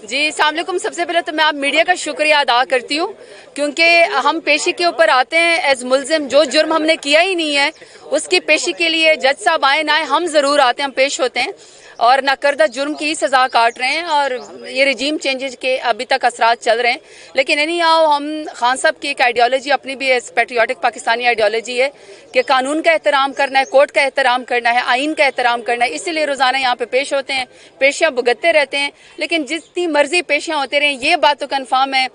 जी अस्सलाम वालेकुम। सबसे पहले तो मैं आप मीडिया का शुक्रिया अदा करती हूँ, क्योंकि हम पेशी के ऊपर आते हैं एज मुल्जिम। जो जुर्म हमने किया ही नहीं है उसकी पेशी के लिए जज साहब आए ना आए, हम ज़रूर आते हैं, हम पेश होते हैं और नाकर्दा जुर्म की ही सज़ा काट रहे हैं। और ये रजीम चेंजेस के अभी तक असरात चल रहे हैं, लेकिन नहीं आओ हम खान साहब की एक आइडियोलॉजी अपनी भी है, पैट्रियाटिक पाकिस्तानी आइडियोलॉजी है कि कानून का एहतराम करना है, कोर्ट का एहतराम करना है, आइन का एहतराम करना है। इसीलिए रोज़ाना यहाँ पे पेश होते हैं, पेशियाँ भुगतते रहते हैं। लेकिन जितनी मर्जी पेशियाँ होते रहें, ये बात तो कन्फर्म है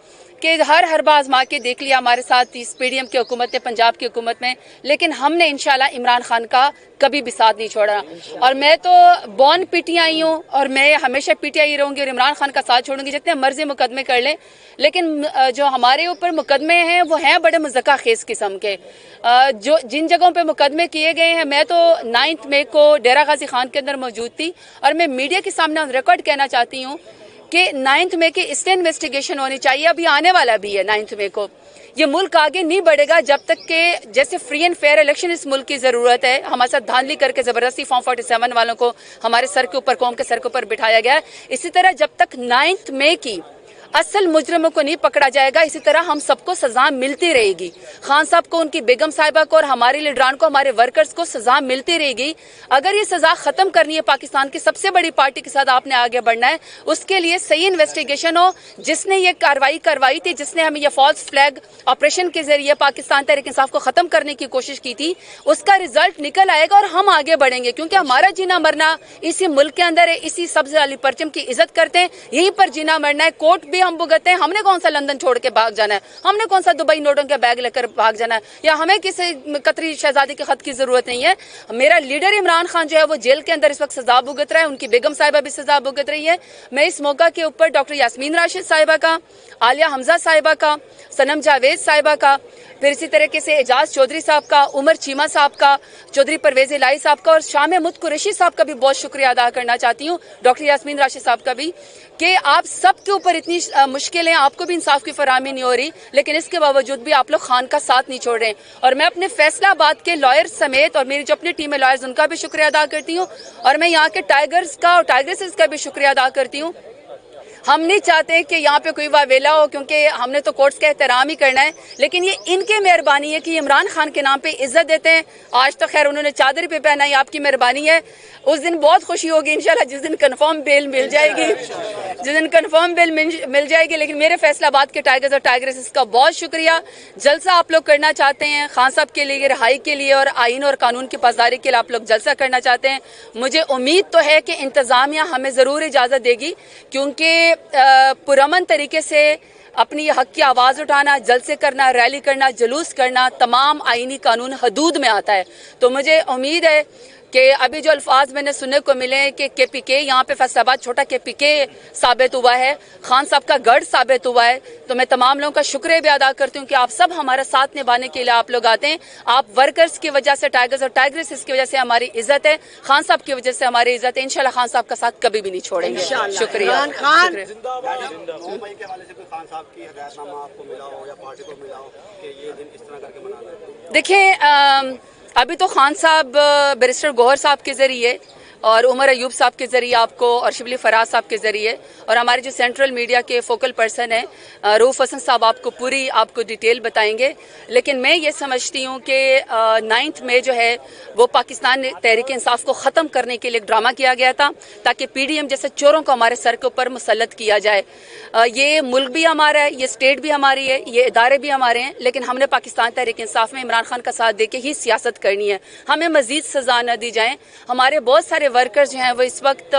कि हर बार आजमा के देख लिया हमारे साथ इस पीडीएम की हुकूमत में, पंजाब की हुकूमत में, लेकिन हमने इंशाल्लाह इमरान खान का कभी भी साथ नहीं छोड़ा। और मैं तो बॉर्न पीटीआई हूँ और मैं हमेशा पीटीआई रहूंगी और इमरान खान का साथ छोड़ूंगी, जितने मर्जी मुकदमे कर लें। लेकिन जो हमारे ऊपर मुकदमे हैं वो हैं बड़े मुज़क्का खेज किस्म के। जो जिन जगहों पे मुकदमे किए गए हैं, मैं तो 9 मई को डेरा गाजी खान के अंदर मौजूद थी और मैं मीडिया के सामने ऑन रिकॉर्ड कहना चाहती हूँ कि 9 मई की इस इन्वेस्टिगेशन होनी चाहिए। अभी आने वाला भी है 9 मई को। ये मुल्क आगे नहीं बढ़ेगा जब तक के जैसे फ्री एंड फेयर इलेक्शन इस मुल्क की जरूरत है, हमारे साथ धांधली करके जबरदस्ती फॉर्म 47 वालों को हमारे सर के ऊपर, कौम के सर के ऊपर बिठाया गया है। इसी तरह जब तक 9 मई की असल मुजरमों को नहीं पकड़ा जाएगा, इसी तरह हम सबको सजा मिलती रहेगी। खान साहब को, उनकी बेगम साहिबा को और हमारे लीडरान को, हमारे वर्कर्स को सजा मिलती रहेगी। अगर ये सजा खत्म करनी है, पाकिस्तान की सबसे बड़ी पार्टी के साथ आपने आगे बढ़ना है, उसके लिए सही इन्वेस्टिगेशन हो। जिसने ये कार्रवाई करवाई थी, जिसने हमें ये फॉल्स फ्लैग ऑपरेशन के जरिए पाकिस्तान तहरीक इंसाफ को खत्म करने की कोशिश की थी, उसका रिजल्ट निकल आएगा और हम आगे बढ़ेंगे। क्योंकि हमारा जीना मरना इसी मुल्क के अंदर है, इसी सब्ज वाली परचम की इज्जत करते हैं, यहीं पर जीना मरना है। कोर्ट भी हम भुगतते हैं। हमने कौन सा लंदन छोड़ के भाग जाना है, हमने कौन सा दुबई नोटों के बैग लेकर भाग जाना है, या हमें किसी कतरी शहजादी के खत की जरूरत नहीं है। मेरा लीडर इमरान खान जो है वो जेल के अंदर इस वक्त सजा भुगत रहा है, उनकी बेगम साहिबा भी सजा भुगत रही है। मैं इस मौका के ऊपर डॉक्टर यास्मीन राशिद साहिबा का, आलिया हमजा साहिबा का, सनम जावेद साहिबा का, फिर इसी तरीके से एजाज चौधरी साहब का, उमर चीमा साहब का, चौधरी परवेज इलाही साहब का और शाह महमूद कुरैशी साहब का भी बहुत शुक्रिया अदा करना चाहती हूँ, डॉक्टर यास्मीन राशिद साहब का भी, कि आप सब के ऊपर इतनी मुश्किलें, आपको भी इंसाफ की फराहमी नहीं हो रही, लेकिन इसके बावजूद भी आप लोग खान का साथ नहीं छोड़ रहे। और मैं अपने फैसलाबाद के लॉयर समेत और मेरी जो अपनी टीम है लॉयर्स, उनका भी शुक्रिया अदा करती हूँ। और मैं यहाँ के टाइगर्स का और टाइगर्स का भी शुक्रिया अदा करती हूँ। हम नहीं चाहते कि यहाँ पे कोई वावेला हो, क्योंकि हमने तो कोर्ट्स का एहतराम ही करना है, लेकिन ये इनकी मेहरबानी है कि इमरान खान के नाम पे इज्जत देते हैं। आज तो खैर उन्होंने चादर पे पहना, ये आपकी मेहरबानी है। उस दिन बहुत खुशी होगी इंशाल्लाह जिस दिन कंफर्म बेल मिल जाएगी, जिस दिन कंफर्म बेल मिल जाएगी। लेकिन मेरे फैसलाबाद के टाइगर्स और टाइगर्स का बहुत शुक्रिया। जलसा आप लोग करना चाहते हैं खान साहब के लिए, रिहाई के लिए और आइन और कानून की पासदारी के लिए आप लोग जलसा करना चाहते हैं। मुझे उम्मीद तो है कि इंतजामिया हमें जरूर इजाजत देगी, क्योंकि पुरअमन तरीके से अपनी हक की आवाज उठाना, जलसे करना, रैली करना, जुलूस करना तमाम आईनी कानून हदूद में आता है। तो मुझे उम्मीद है कि अभी जो अल्फाज मैंने सुनने को मिले कि केपीके, यहाँ पे फैसलाबाद छोटा केपीके साबित हुआ है, खान साहब का गढ़ साबित हुआ है, तो मैं तमाम लोगों का शुक्रिया भी अदा करती हूँ कि आप सब हमारा साथ निभाने के लिए आप लोग आते हैं। आप वर्कर्स की वजह से, टाइगर्स और टाइगर्स की वजह से हमारी इज्जत है, खान साहब की वजह से हमारी इज्जत है। इंशाल्लाह खान साहब का साथ कभी भी नहीं छोड़ेंगे। शुक्रिया। देखिए, अभी तो खान साहब बैरिस्टर गौहर साहब के जरिए और उमर अयूब साहब के जरिए आपको और शिबली फराज साहब के जरिए और हमारे जो सेंट्रल मीडिया के फोकल पर्सन है रूफ हसन साहब आपको पूरी डिटेल बताएंगे। लेकिन मैं ये समझती हूँ कि 9 मई जो है वो पाकिस्तान तहरीक इंसाफ को ख़त्म करने के लिए एक ड्रामा किया गया था, ताकि पीडीएम जैसे चोरों को हमारे सर के ऊपर मुसल्लत किया जाए। ये मुल्क भी हमारा है, ये स्टेट भी हमारी है, ये इदारे भी हमारे हैं, लेकिन हमने पाकिस्तान तहरीक इंसाफ में इमरान खान का साथ दे के ही सियासत करनी है। हमें मजीद सजा न दी जाए। हमारे बहुत सारे वर्कर्स जो हैं वो इस वक्त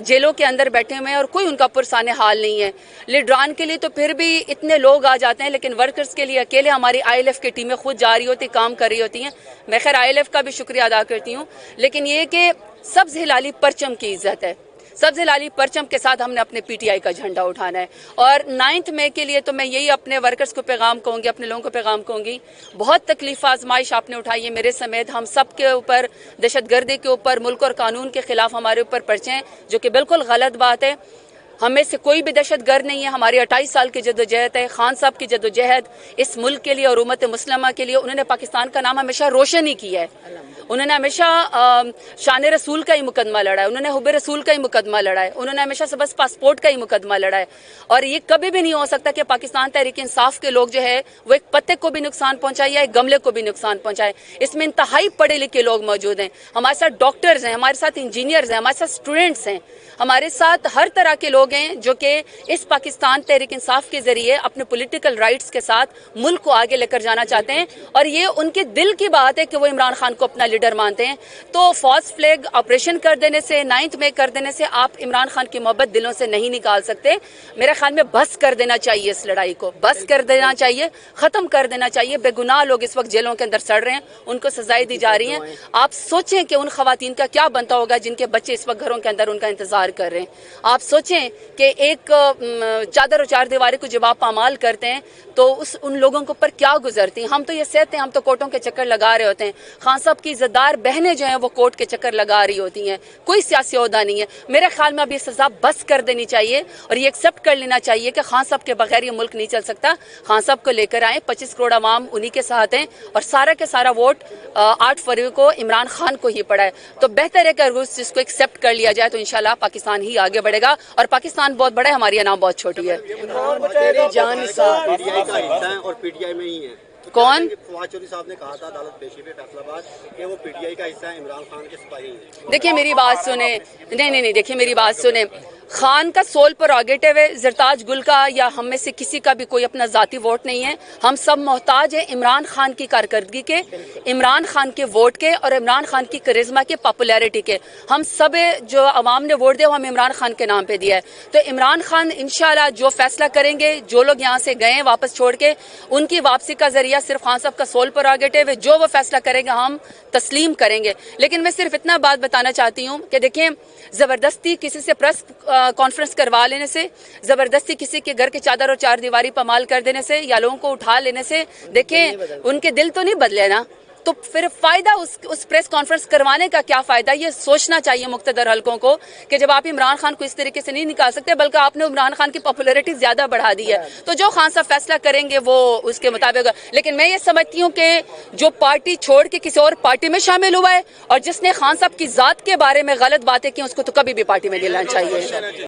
जेलों के अंदर बैठे हुए हैं और कोई उनका पुरसाने हाल नहीं है। लीडरान के लिए तो फिर भी इतने लोग आ जाते हैं, लेकिन वर्कर्स के लिए अकेले हमारी ILF की टीमें खुद जा रही होती, काम कर रही होती हैं। मैं खैर ILF का भी शुक्रिया अदा करती हूँ, लेकिन ये कि सब्ज हिलाली परचम की इज्जत है। सब्ज हिलाली परचम के साथ हमने अपने PTI का झंडा उठाना है। और 9 मई के लिए तो मैं यही अपने वर्कर्स को पैगाम कहूँगी, अपने लोगों को पैगाम कहूँगी, बहुत तकलीफ आजमाइश आपने उठाई है, मेरे समेत हम सब के ऊपर, दहशतगर्दी के ऊपर, मुल्क और कानून के खिलाफ हमारे ऊपर पर्चे हैं, जो कि बिल्कुल गलत बात है। ہم میں سے کوئی بھی دہشت گرد نہیں ہے. ہماری 28 سال کی جدوجہد ہے. خان صاحب کی جدوجہد اس ملک کے لیے اور امت مسلمہ کے لیے, انہوں نے پاکستان کا نام ہمیشہ روشن ہی کیا ہے. انہوں نے ہمیشہ شان رسول کا ہی مقدمہ لڑا ہے, انہوں نے حب رسول کا ہی مقدمہ لڑا ہے, انہوں نے ہمیشہ سے بس پاسپورٹ کا ہی مقدمہ لڑا ہے. اور یہ کبھی بھی نہیں ہو سکتا کہ پاکستان تحریک انصاف کے لوگ جو ہے وہ ایک پتے کو بھی نقصان پہنچائے یا ایک گملے کو بھی نقصان پہنچائے. اس میں انتہائی پڑھے لکھے لوگ موجود ہیں. ہمارے ساتھ ڈاکٹرز ہیں, ہمارے ساتھ انجینئرز ہیں, ہمارے ساتھ اسٹوڈنٹس ہیں, ہمارے ساتھ ہر طرح کے لوگ ہیں جو کہ اس پاکستان تحریک انصاف کے ذریعے اپنے پولیٹیکل رائٹس کے ساتھ ملک کو آگے لے کر جانا چاہتے ہیں. اور یہ ان کے دل کی بات ہے کہ وہ عمران خان کو اپنا لیڈر مانتے ہیں. تو فالس فلیگ آپریشن کر دینے سے, 9 مئی کر دینے سے آپ عمران خان کی محبت دلوں سے نہیں نکال سکتے. میرے خیال میں بس کر دینا چاہیے, اس لڑائی کو بس کر دینا چاہیے, ختم کر دینا چاہیے. بے گناہ لوگ اس وقت جیلوں کے اندر سڑ رہے ہیں, ان کو سزائیں دی جا رہی ہیں. آپ سوچیں کہ ان خواتین کا کیا بنتا ہوگا جن کے بچے اس وقت گھروں کے اندر ان کا انتظار کر رہے ہیں. آپ سوچیں کہ ایک چادر و چار دیواری کو جب آپ پامال کرتے ہیں تو ان لوگوں کے اوپر کیا گزرتی ہیں. ہم تو یہ سہتے ہیں, ہم تو کورٹوں کے چکر لگا رہے ہوتے ہیں. خان صاحب کی عزتدار بہنیں جو ہیں وہ کورٹ کے چکر لگا رہی ہوتی ہیں, کوئی سیاسی عہدہ نہیں ہے. میرے خیال میں اب یہ سزا بس کر دینی چاہیے اور یہ ایکسیپٹ کر لینا چاہیے کہ خان صاحب کے بغیر یہ ملک نہیں چل سکتا. خان صاحب کو لے کر آئیں, 25 کروڑ عوام انہی کے ساتھ ہیں اور سارا کے سارا ووٹ 8 فروری کو عمران خان کو ہی پڑا ہے. تو بہتر ہے کہ اگر اس کو ایکسیپٹ کر لیا جائے تو انشاءاللہ پاکستان ہی آگے بڑھے گا. اور پاکستان بہت بڑا ہے, ہماری یہ نام بہت چھوٹی ہے. کون؟ فواد چودھری صاحب نے کہا تھا عدالت پیشی پہ فیصلہ آباد کہ وہ پی ٹی آئی کا حصہ ہے, عمران خان کے سپاہی ہیں. دیکھیے میری بات سنیں, نہیں دیکھیے میری بات سنیں. خان کا سول پروگیٹو ہے, زرتاج گل کا یا ہم میں سے کسی کا بھی کوئی اپنا ذاتی ووٹ نہیں ہے. ہم سب محتاج ہیں عمران خان کی کارکردگی کے, عمران خان کے ووٹ کے اور عمران خان کی کرزما کے, پاپولیرٹی کے. ہم سب جو عوام نے ووٹ دیا وہ ہم عمران خان کے نام پہ دیا ہے. تو عمران خان انشاءاللہ جو فیصلہ کریں گے, جو لوگ یہاں سے گئے واپس چھوڑ کے, ان کی واپسی کا ذریعہ صرف خان صاحب کا سول پروگیٹو ہے. جو وہ فیصلہ کریں گے ہم تسلیم کریں گے. لیکن میں صرف اتنا بات بتانا چاہتی ہوں کہ دیکھیں, زبردستی کسی سے پریس کانفرنس کروا لینے سے, زبردستی کسی کے گھر کے چادر اور چار دیواری پامال کر دینے سے یا لوگوں کو اٹھا لینے سے, دیکھیں ان کے دل تو نہیں بدلے نا, تو پھر فائدہ اس پریس کانفرنس کروانے کا کیا فائدہ. یہ سوچنا چاہیے مقتدر حلقوں کو کہ جب آپ عمران خان کو اس طریقے سے نہیں نکال سکتے بلکہ آپ نے عمران خان کی پاپولیرٹی زیادہ بڑھا دی ہے, تو جو خان صاحب فیصلہ کریں گے وہ اس کے مطابق. لیکن میں یہ سمجھتی ہوں کہ جو پارٹی چھوڑ کے کسی اور پارٹی میں شامل ہوا ہے اور جس نے خان صاحب کی ذات کے بارے میں غلط باتیں کی, اس کو تو کبھی بھی پارٹی میں نہیں لینا چاہیے.